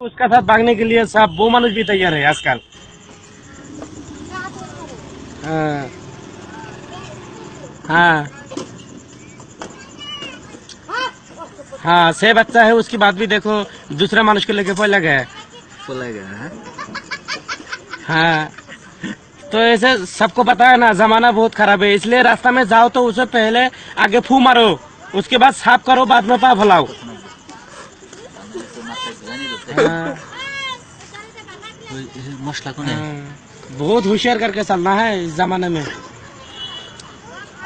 उसका साथ भागने के लिए सब वो मनुष्य भी तैयार है आजकल। हाँ हाँ हाँ, से बच्चा है उसकी बात भी देखो, दूसरा मनुष्य को लेके पहले गया। हाँ, तो ऐसे सबको पता है ना, जमाना बहुत खराब है, इसलिए रास्ता में जाओ तो उसे पहले आगे फू मारो, उसके बाद साफ करो, बाद में पाँव फैलाओ। हाँ, बहुत होशियार करके चलना है इस जमाने में।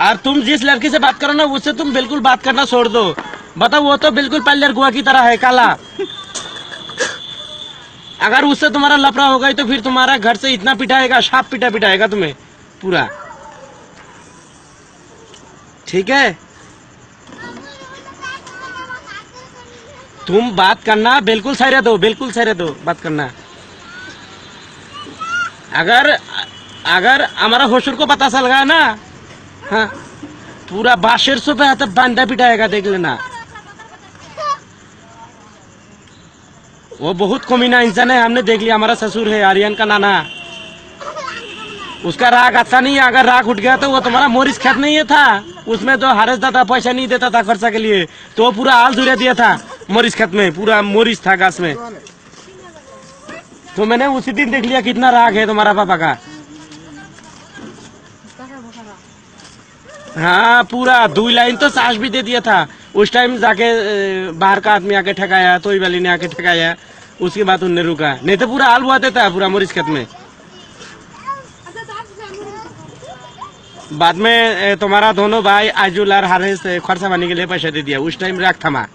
और तुम जिस लड़की से बात करो ना, उससे तुम बिल्कुल बात करना छोड़ दो। बताओ, वो तो बिल्कुल पल्लर गुआ की तरह है, काला। अगर उससे तुम्हारा लफड़ा हो गई तो फिर तुम्हारा घर से इतना पिटाएगा, सांप पिटाएगा तुम्हें पूरा। ठीक है, तुम बात करना बिल्कुल सही दो, बिल्कुल सही दो बात करना। अगर हमारा होशर को पता चल गया ना, हाँ, पूरा बाशेर सो पे हाथ बांधा पिटाएगा, देख लेना। वो बहुत कमीना इंसान है, हमने देख लिया। हमारा ससुर है, आर्यन का नाना, उसका राग अच्छा नहीं है। अगर राग उठ गया तो वो तुम्हारा मोरिस खेत नहीं है था, उसमें जो हारेस दादा पैसा नहीं देता था खर्चा के लिए, तो वो पूरा हाल जुड़ा दिया था मोरिस खेत में, पूरा मोरिस था घास में। तो मैंने उसी दिन देख लिया कितना राग है तुम्हारा पापा का। हाँ, पूरा 2 लाइन तो सास भी दे दिया था उस टाइम। जाके बाहर का आदमी आके ठकाया, तो वाली ने आके ठकाया, उसके बाद उनने रुका, नहीं तो पूरा हाल हुआ देता पूरा मोरिस खेत में। बाद में तुम्हारा दोनों भाई आजुल और हारिस खर्चा पानी के लिए पैसा दे दिया, उस टाइम राग थमा।